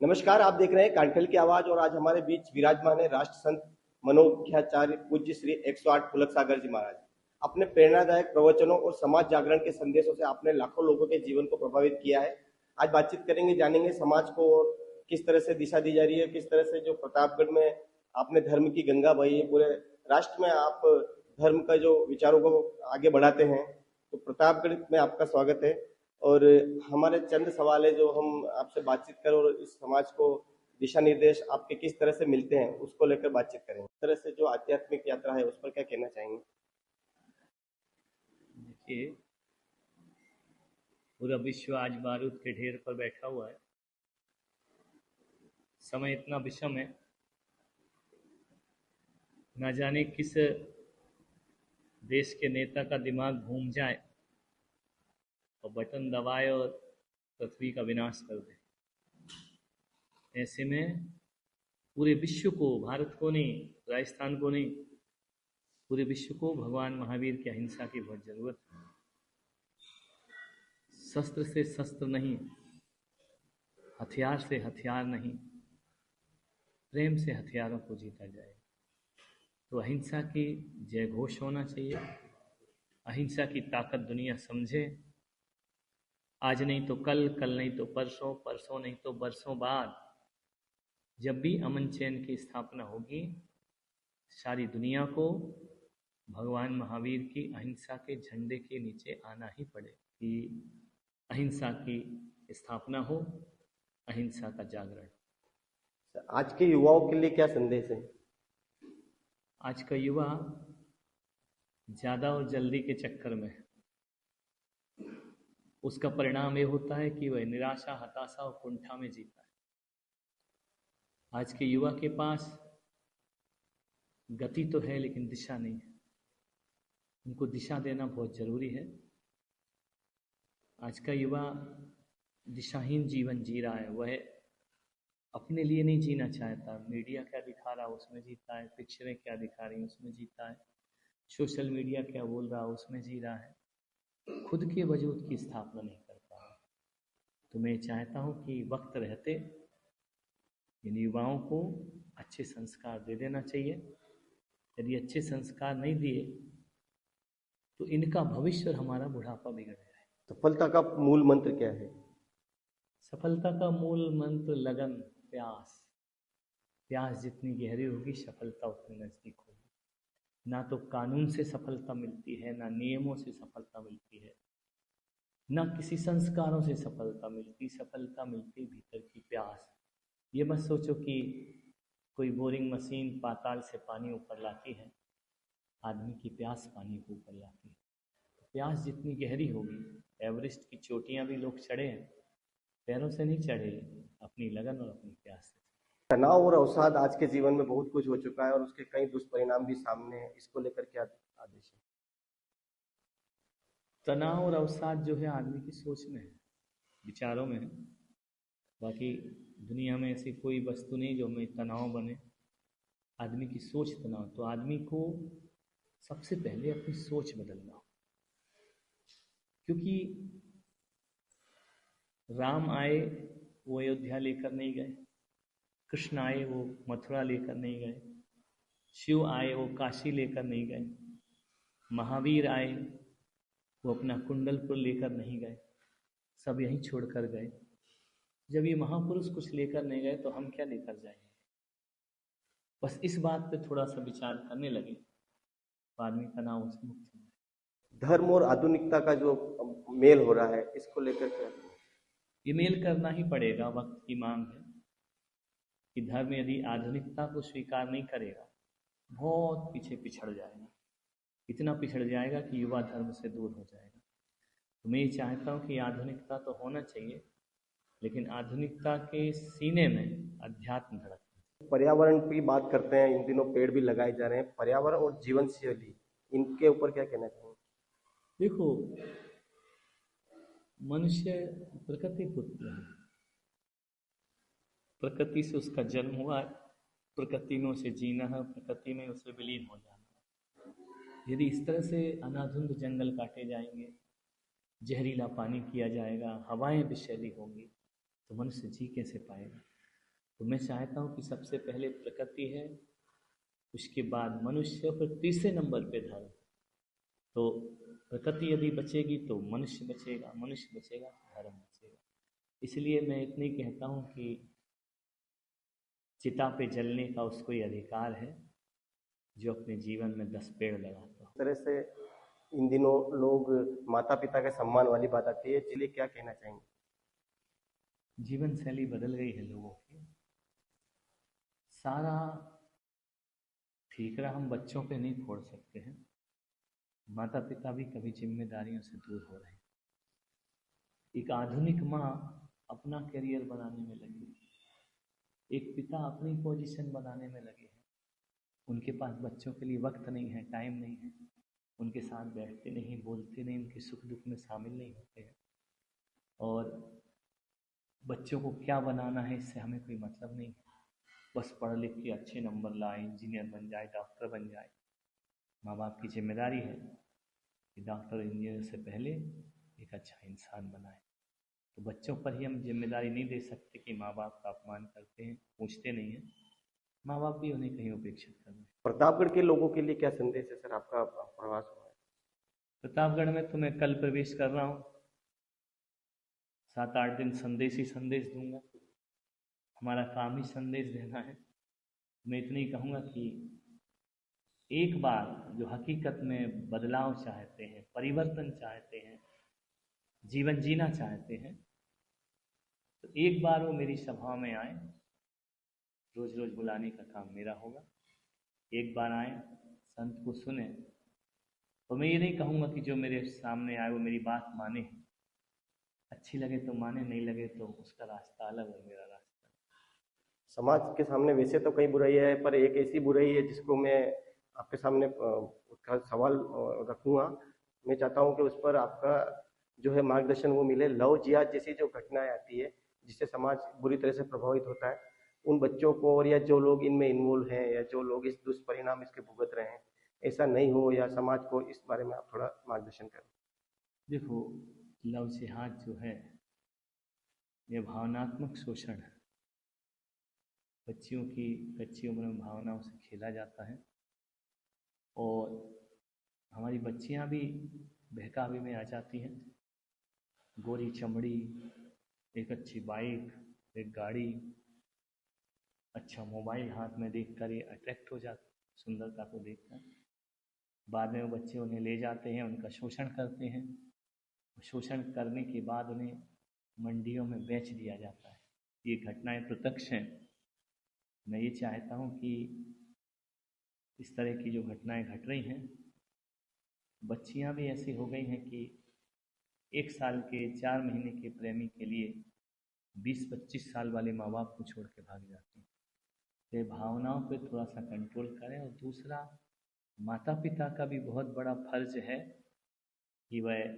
नमस्कार, आप देख रहे हैं कांठल की आवाज और आज हमारे बीच विराजमान है राष्ट्र संत मनोख्याचार्य पूज्य श्री 108 पुलक सागर जी महाराज। अपने प्रेरणादायक प्रवचनों और समाज जागरण के संदेशों से आपने लाखों लोगों के जीवन को प्रभावित किया है। आज बातचीत करेंगे, जानेंगे समाज को किस तरह से दिशा दी जा रही है, किस तरह से जो प्रतापगढ़ में आपने धर्म की गंगा बही है, पूरे राष्ट्र में आप धर्म का जो विचारों को आगे बढ़ाते हैं। तो प्रतापगढ़ में आपका स्वागत है और हमारे चंद सवाल है जो हम आपसे बातचीत करें और इस समाज को दिशा निर्देश आपके किस तरह से मिलते हैं उसको लेकर बातचीत करेंगे। इस तरह से जो आध्यात्मिक यात्रा है उस पर क्या कहना चाहेंगे? देखिए, पूरा विश्व आज बारूद के ढेर पर बैठा हुआ है। समय इतना विषम है, ना जाने किस देश के नेता का दिमाग घूम जाए और बटन दबाए और पृथ्वी का विनाश कर दे। ऐसे में पूरे विश्व को, भारत को नहीं, राजस्थान को नहीं, पूरे विश्व को भगवान महावीर की अहिंसा की बहुत जरूरत है। शस्त्र से शस्त्र नहीं, हथियार से हथियार नहीं, प्रेम से हथियारों को जीता जाए। तो अहिंसा की जय घोष होना चाहिए। अहिंसा की ताकत दुनिया समझे। आज नहीं तो कल, कल नहीं तो परसों, परसों नहीं तो बरसों बाद जब भी अमन चैन की स्थापना होगी, सारी दुनिया को भगवान महावीर की अहिंसा के झंडे के नीचे आना ही पड़े कि अहिंसा की स्थापना हो, अहिंसा का जागरण। आज के युवाओं के लिए क्या संदेश है? आज का युवा ज़्यादा और जल्दी के चक्कर में है। उसका परिणाम ये होता है कि वह निराशा, हताशा और कुंठा में जीता है। आज के युवा के पास गति तो है लेकिन दिशा नहीं है। उनको दिशा देना बहुत ज़रूरी है। आज का युवा दिशाहीन जीवन जी रहा है। वह अपने लिए नहीं जीना चाहता। मीडिया क्या दिखा रहा है उसमें जीता है, पिक्चरें क्या दिखा रही हैं उसमें जीता है, सोशल मीडिया क्या बोल रहा है उसमें जी रहा है। खुद के वजूद की स्थापना नहीं कर पा रहा। तो मैं चाहता हूँ कि वक्त रहते इन युवाओं को अच्छे संस्कार दे देना चाहिए। यदि अच्छे संस्कार नहीं दिए तो इनका भविष्य और हमारा बुढ़ापा बिगड़ जाए। सफलता का मूल मंत्र क्या है? सफलता का मूल मंत्र लगन, प्यास। प्यास जितनी गहरी होगी, सफलता उतनी नजदीक होगी। ना तो कानून से सफलता मिलती है, ना नियमों से सफलता मिलती है, ना किसी संस्कारों से सफलता मिलती भीतर की प्यास। ये मत सोचो कि कोई बोरिंग मशीन पाताल से पानी ऊपर लाती है। आदमी की प्यास पानी को ऊपर लाती है। तो प्यास जितनी गहरी होगी, एवरेस्ट की चोटियां भी लोग चढ़े हैं, पैरों से नहीं चढ़े, अपनी लगन और अपनी प्यास से। तनाव और अवसाद आज के जीवन में बहुत कुछ हो चुका है और उसके कई दुष्परिणाम भी सामने हैं। इसको लेकर क्या आदेश है? तनाव और अवसाद जो है आदमी की सोच में है, विचारों में है। बाकी दुनिया में ऐसी कोई वस्तु नहीं जो हमें तनाव बने। आदमी की सोच तनाव। तो आदमी को सबसे पहले अपनी सोच बदलना हो। क्योंकि राम आए वो अयोध्या लेकर नहीं गए, कृष्ण आए वो मथुरा लेकर नहीं गए, शिव आए वो काशी लेकर नहीं गए, महावीर आए वो अपना कुंडलपुर लेकर नहीं गए, सब यहीं छोड़कर गए। जब ये महापुरुष कुछ लेकर नहीं गए तो हम क्या लेकर जाएंगे? बस इस बात पे थोड़ा सा विचार करने लगे तो आदमी तनाव से मुक्त हो। धर्म और आधुनिकता का जो मेल हो रहा है इसको लेकर क्या? ये मेल करना ही पड़ेगा। वक्त की मांग है कि धर्म यदि आधुनिकता को स्वीकार नहीं करेगा, बहुत पीछे पिछड़ जाएगा। इतना पिछड़ जाएगा कि युवा धर्म से दूर हो जाएगा। तो मैं ये चाहता हूँ कि आधुनिकता तो होना चाहिए, लेकिन आधुनिकता के सीने में अध्यात्म धड़कना। पर्यावरण की बात करते हैं, इन दिनों पेड़ भी लगाए जा रहे हैं। पर्यावरण और जीवन शैली, इनके ऊपर क्या कहना चाहिए? देखो, मनुष्य प्रकृति पुत्र है। प्रकृति से उसका जन्म हुआ है, प्रकृति में उसे जीना है, प्रकृति में उसे विलीन हो जाना है। यदि इस तरह से अनाधुंध जंगल काटे जाएंगे, जहरीला पानी किया जाएगा, हवाएं विषैली होंगी, तो मनुष्य जी कैसे पाएगा? तो मैं चाहता हूँ कि सबसे पहले प्रकृति है, उसके बाद मनुष्य, फिर तीसरे नंबर पे धर्म। तो प्रकृति यदि बचेगी तो मनुष्य बचेगा, मनुष्य बचेगा तो धर्म बचेगा। इसलिए मैं इतनी कहता हूँ कि चिता पे जलने का उसको ये अधिकार है जो अपने जीवन में 10 पेड़ लगाता हो। इस तरह से इन दिनों लोग माता पिता के सम्मान वाली बात आती है, इसलिए क्या कहना चाहेंगे? जीवन शैली बदल गई है लोगों की। सारा ठीकरा हम बच्चों पे नहीं फोड़ सकते हैं। माता पिता भी कभी जिम्मेदारियों से दूर हो रहे हैं। एक आधुनिक माँ अपना करियर बनाने में लगी है, एक पिता अपनी पोजीशन बनाने में लगे हैं। उनके पास बच्चों के लिए वक्त नहीं है, टाइम नहीं है, उनके साथ बैठते नहीं, बोलते नहीं, उनके सुख दुख में शामिल नहीं होते हैं। और बच्चों को क्या बनाना है इससे हमें कोई मतलब नहीं है। बस पढ़ लिख के अच्छे नंबर लाए, इंजीनियर बन जाए, डॉक्टर बन जाए। माँ बाप की जिम्मेदारी है कि डॉक्टर इंजीनियर से पहले एक अच्छा इंसान बनाए। तो बच्चों पर ही हम जिम्मेदारी नहीं दे सकते कि माँ बाप का अपमान करते हैं, पूछते नहीं हैं। माँ बाप भी उन्हें कहीं उपेक्षित कर रहे हैं। प्रतापगढ़ के लोगों के लिए क्या संदेश है सर, आपका प्रवास हुआ है? प्रतापगढ़ में तो मैं कल प्रवेश कर रहा हूँ। 7-8 दिन संदेश ही संदेश दूंगा। हमारा काम ही संदेश देना है। मैं इतना ही कहूँगा कि एक बार जो हकीकत में बदलाव चाहते हैं, परिवर्तन चाहते हैं, जीवन जीना चाहते हैं, तो एक बार वो मेरी सभा में आए। रोज रोज बुलाने का काम मेरा होगा। एक बार आए, संत को सुने। और मैं ये नहीं कहूँगा कि जो मेरे सामने आए वो मेरी बात माने। अच्छी लगे तो माने, नहीं लगे तो उसका रास्ता अलग और मेरा रास्ता। समाज के सामने वैसे तो कई बुराई है, पर एक ऐसी बुराई है जिसको मैं आपके सामने उसका सवाल रखूंगा। मैं चाहता हूं कि उस पर आपका जो है मार्गदर्शन वो मिले। लव जिहाद जैसी जो घटनाएं आती है जिससे समाज बुरी तरह से प्रभावित होता है, उन बच्चों को और या जो लोग इनमें इन्वॉल्व हैं या जो लोग इस दुष्परिणाम इसके भुगत रहे हैं, ऐसा नहीं हो, या समाज को इस बारे में आप थोड़ा मार्गदर्शन करें। देखो, लव जिहाद जो है ये भावनात्मक शोषण है। बच्चियों की कच्ची उम्र में भावनाओं से खेला जाता है और हमारी बच्चियां भी बहकावे में आ जाती हैं। गोरी चमड़ी, एक अच्छी बाइक, एक गाड़ी, अच्छा मोबाइल हाथ में देखकर ये अट्रैक्ट हो जाते, सुंदरता को देखकर। बाद में वो बच्चे उन्हें ले जाते हैं, उनका शोषण करते हैं। शोषण करने के बाद उन्हें मंडियों में बेच दिया जाता है। ये घटनाएं प्रत्यक्ष हैं। मैं ये चाहता हूँ कि इस तरह की जो घटनाएं घट रही हैं, बच्चियां भी ऐसी हो गई हैं कि 1 साल के 4 महीने के प्रेमी के लिए 20-25 साल वाले माँ बाप को छोड़ के भाग जाती हैं। तो ये भावनाओं पे थोड़ा सा कंट्रोल करें। और दूसरा, माता पिता का भी बहुत बड़ा फर्ज है कि वह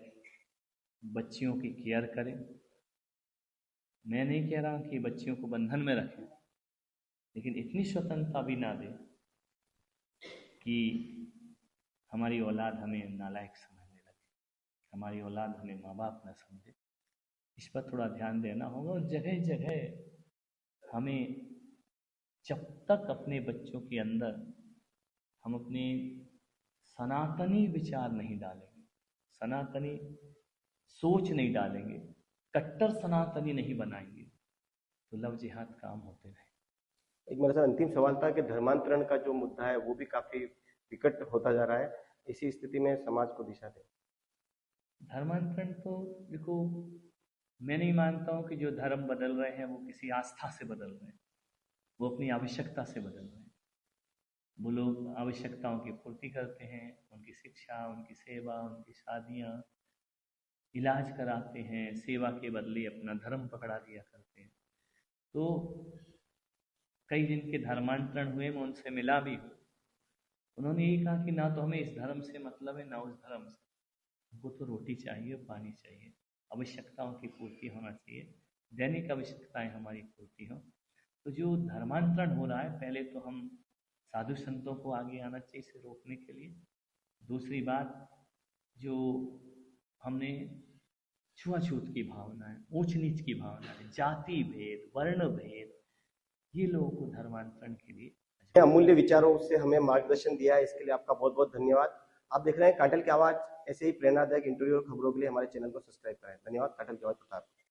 बच्चियों की केयर करें। मैं नहीं कह रहा कि बच्चियों को बंधन में रखें, लेकिन इतनी स्वतंत्रता भी ना दें कि हमारी औलाद हमें नालायक समझने लगे, हमारी औलाद हमें माँ बाप न समझे। इस पर थोड़ा ध्यान देना होगा। और जगह जगह हमें जब तक अपने बच्चों के अंदर हम अपने सनातनी विचार नहीं डालेंगे, सनातनी सोच नहीं डालेंगे, कट्टर सनातनी नहीं बनाएंगे, तो लव जिहाद काम होते रहे। एक मेरा सर अंतिम सवाल था कि धर्मांतरण का जो मुद्दा है वो भी काफी विकट होता जा रहा है। इसी स्थिति में समाज को दिशा दें। धर्मांतरण तो देखो, मैं नहीं मानता हूँ कि जो धर्म बदल रहे हैं वो किसी आस्था से बदल रहे हैं, वो अपनी आवश्यकता से बदल रहे हैं। वो लोग आवश्यकताओं की पूर्ति करते हैं, उनकी शिक्षा, उनकी सेवा, उनकी शादियाँ, इलाज कराते हैं, सेवा के बदले अपना धर्म पकड़ा दिया करते हैं। तो कई जिनके धर्मांतरण हुए, मैं उनसे मिला भी हूँ। उन्होंने यही कहा कि ना तो हमें इस धर्म से मतलब है, ना उस धर्म से। हमको तो रोटी चाहिए, पानी चाहिए, आवश्यकताओं की पूर्ति होना चाहिए, दैनिक आवश्यकताएं हमारी पूर्ति हो। तो जो धर्मांतरण हो रहा है, पहले तो हम साधु संतों को आगे आना चाहिए इसे रोकने के लिए। दूसरी बात, जो हमने छुआछूत की भावना है, ऊंच नीच की भावना है, जाति भेद, वर्ण भेद, ये लोगों को धर्मांतरण के लिए अमूल्य विचारों से हमें मार्गदर्शन दिया है, इसके लिए आपका बहुत बहुत धन्यवाद। आप देख रहे हैं काटल की आवाज। ऐसे ही प्रेरणादायक इंटरव्यू और खबरों के लिए हमारे चैनल को सब्सक्राइब करें। धन्यवाद। काटल की आवाज प्रताप।